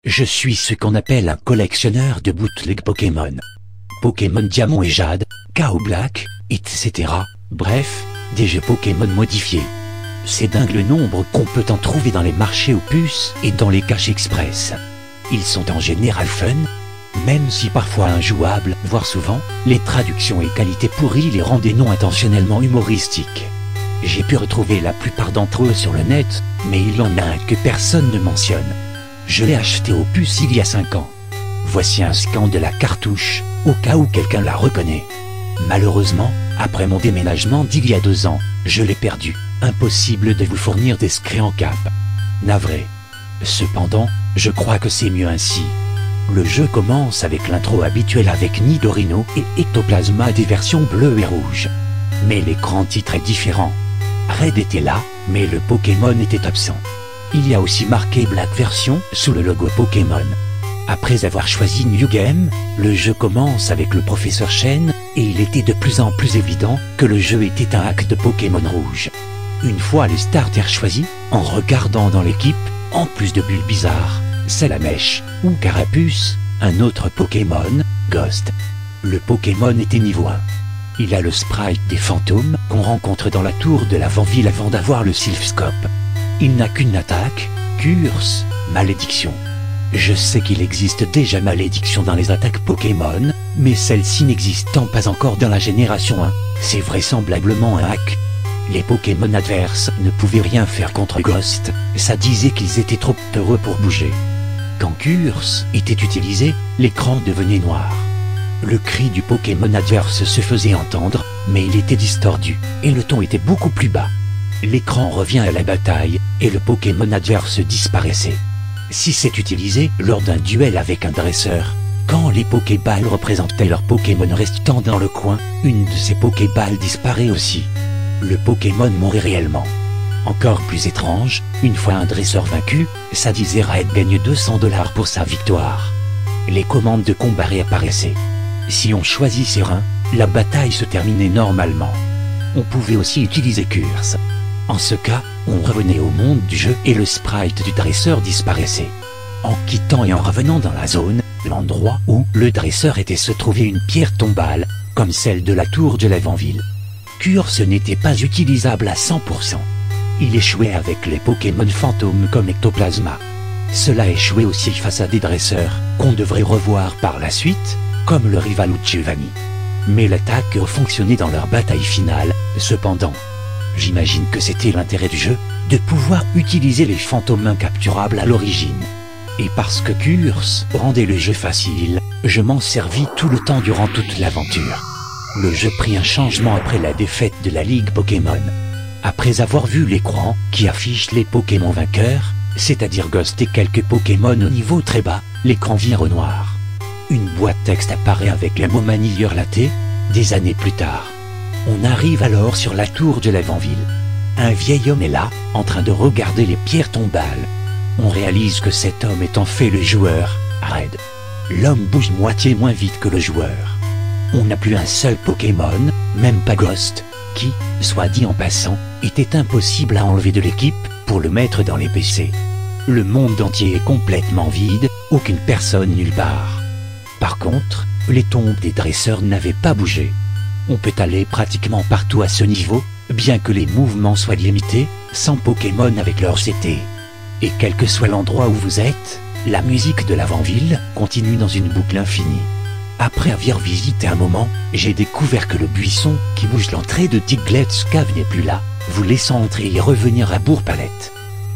Je suis ce qu'on appelle un collectionneur de bootleg Pokémon. Pokémon Diamant et Jade, Chaos Black, etc. Bref, des jeux Pokémon modifiés. C'est dingue le nombre qu'on peut en trouver dans les marchés aux puces et dans les caches express. Ils sont en général fun, même si parfois injouables, voire souvent, les traductions et qualités pourries les rendaient non intentionnellement humoristiques. J'ai pu retrouver la plupart d'entre eux sur le net, mais il en a un que personne ne mentionne. Je l'ai acheté aux puces il y a 5 ans. Voici un scan de la cartouche, au cas où quelqu'un la reconnaît. Malheureusement, après mon déménagement d'il y a 2 ans, je l'ai perdu. Impossible de vous fournir des scrés en cap. Navré. Cependant, je crois que c'est mieux ainsi. Le jeu commence avec l'intro habituelle avec Nidorino et Ectoplasma des versions bleues et rouges. Mais l'écran titre est différent. Red était là, mais le Pokémon était absent. Il y a aussi marqué Black version sous le logo Pokémon. Après avoir choisi New Game, le jeu commence avec le professeur Chen, et il était de plus en plus évident que le jeu était un hack de Pokémon rouge. Une fois les starters choisis, en regardant dans l'équipe, en plus de Bulbizarre, Salamèche ou Carapuce, un autre Pokémon, Ghost. Le Pokémon était niveau 1. Il a le sprite des fantômes qu'on rencontre dans la tour de l'avant-ville avant d'avoir le Silphscope. Il n'a qu'une attaque, Curse, Malédiction. Je sais qu'il existe déjà Malédiction dans les attaques Pokémon, mais celle-ci n'existant pas encore dans la génération 1, c'est vraisemblablement un hack. Les Pokémon adverses ne pouvaient rien faire contre Ghost, ça disait qu'ils étaient trop heureux pour bouger. Quand Curse était utilisé, l'écran devenait noir. Le cri du Pokémon adverse se faisait entendre, mais il était distordu, et le ton était beaucoup plus bas. L'écran revient à la bataille, et le Pokémon adverse disparaissait. Si c'est utilisé lors d'un duel avec un dresseur, quand les Pokéballs représentaient leurs Pokémon restant dans le coin, une de ces Pokéballs disparaît aussi. Le Pokémon mourait réellement. Encore plus étrange, une fois un dresseur vaincu, ça disait Red gagne 200 $ pour sa victoire. Les commandes de combat réapparaissaient. Si on choisissait un, la bataille se terminait normalement. On pouvait aussi utiliser Curse. En ce cas, on revenait au monde du jeu et le sprite du dresseur disparaissait. En quittant et en revenant dans la zone, l'endroit où le dresseur était se trouvait une pierre tombale, comme celle de la tour de l'avant-ville. Curse n'était pas utilisable à 100%. Il échouait avec les Pokémon fantômes comme Ectoplasma. Cela échouait aussi face à des dresseurs, qu'on devrait revoir par la suite, comme le rival Uchivani. Mais l'attaque fonctionnait dans leur bataille finale, cependant. J'imagine que c'était l'intérêt du jeu, de pouvoir utiliser les fantômes incapturables à l'origine. Et parce que Curse rendait le jeu facile, je m'en servis tout le temps durant toute l'aventure. Le jeu prit un changement après la défaite de la Ligue Pokémon. Après avoir vu l'écran qui affiche les Pokémon vainqueurs, c'est-à-dire Ghost et quelques Pokémon au niveau très bas, l'écran vire au noir. Une boîte texte apparaît avec le mot manieur laté, des années plus tard. On arrive alors sur la tour de l'avant-ville. Un vieil homme est là, en train de regarder les pierres tombales. On réalise que cet homme est en fait le joueur, Red. L'homme bouge moitié moins vite que le joueur. On n'a plus un seul Pokémon, même pas Ghost, qui, soit dit en passant, était impossible à enlever de l'équipe pour le mettre dans les PC. Le monde entier est complètement vide, aucune personne nulle part. Par contre, les tombes des dresseurs n'avaient pas bougé. On peut aller pratiquement partout à ce niveau, bien que les mouvements soient limités, sans Pokémon avec leur CT. Et quel que soit l'endroit où vous êtes, la musique de l'avant-ville continue dans une boucle infinie. Après avoir visité un moment, j'ai découvert que le buisson qui bouge l'entrée de Diglett's Cave n'est plus là, vous laissant entrer et revenir à Bourg-Palette.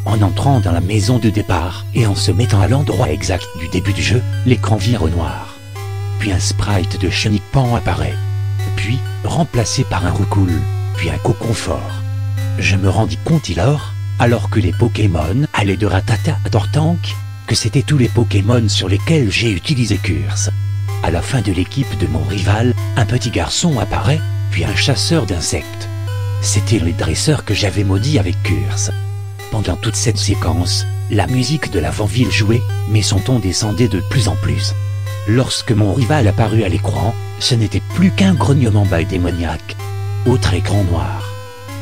En entrant dans la maison de départ et en se mettant à l'endroit exact du début du jeu, l'écran vire au noir. Puis un sprite de Chenipan apparaît. Puis, remplacé par un Roucoule, puis un Coconfort. Je me rendis compte alors que les Pokémon allaient de Rattata à Tortank, que c'était tous les Pokémon sur lesquels j'ai utilisé Curse. À la fin de l'équipe de mon rival, un petit garçon apparaît, puis un chasseur d'insectes. C'était les dresseurs que j'avais maudits avec Curse. Pendant toute cette séquence, la musique de l'avant-ville jouait, mais son ton descendait de plus en plus. Lorsque mon rival apparut à l'écran, ce n'était plus qu'un grognement bas démoniaque. Autre écran noir.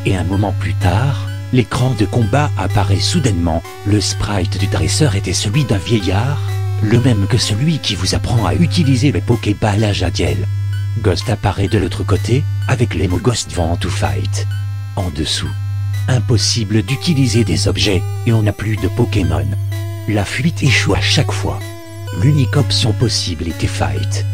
Et un moment plus tard, l'écran de combat apparaît soudainement. Le sprite du dresseur était celui d'un vieillard, le même que celui qui vous apprend à utiliser les Pokéballs à Jadiel. Ghost apparaît de l'autre côté, avec les mots Ghost Want to Fight. En dessous. Impossible d'utiliser des objets, et on n'a plus de Pokémon. La fuite échoue à chaque fois. L'unique option possible était Fight.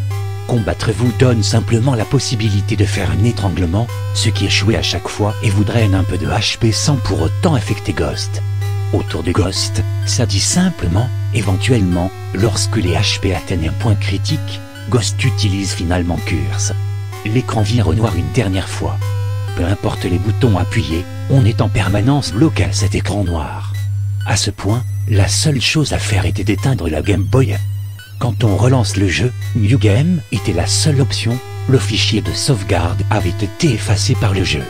Combattre vous donne simplement la possibilité de faire un étranglement, ce qui échoue à chaque fois et vous draine un peu de HP sans pour autant affecter Ghost. Autour de Ghost, ça dit simplement, éventuellement, lorsque les HP atteignent un point critique, Ghost utilise finalement Curse. L'écran vire au noir une dernière fois. Peu importe les boutons appuyés, on est en permanence bloqué à cet écran noir. À ce point, la seule chose à faire était d'éteindre la Game Boy. Quand on relance le jeu, New Game était la seule option, le fichier de sauvegarde avait été effacé par le jeu.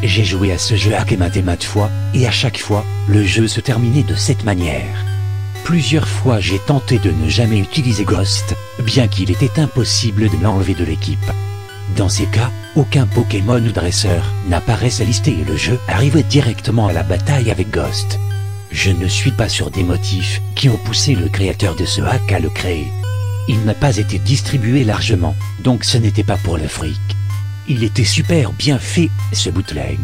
J'ai joué à ce jeu à maintes et maintes fois, et à chaque fois, le jeu se terminait de cette manière. Plusieurs fois j'ai tenté de ne jamais utiliser Ghost, bien qu'il était impossible de l'enlever de l'équipe. Dans ces cas, aucun Pokémon ou dresseur n'apparaissait listé et le jeu arrivait directement à la bataille avec Ghost. Je ne suis pas sûr des motifs qui ont poussé le créateur de ce hack à le créer. Il n'a pas été distribué largement, donc ce n'était pas pour le fric. Il était super bien fait, ce bootleg.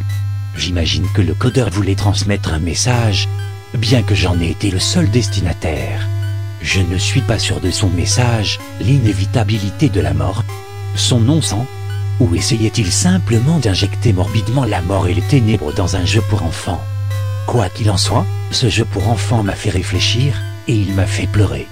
J'imagine que le codeur voulait transmettre un message, bien que j'en ai été le seul destinataire. Je ne suis pas sûr de son message, l'inévitabilité de la mort, son non-sens, ou essayait-il simplement d'injecter morbidement la mort et les ténèbres dans un jeu pour enfants? Quoi qu'il en soit, ce jeu pour enfants m'a fait réfléchir, et il m'a fait pleurer.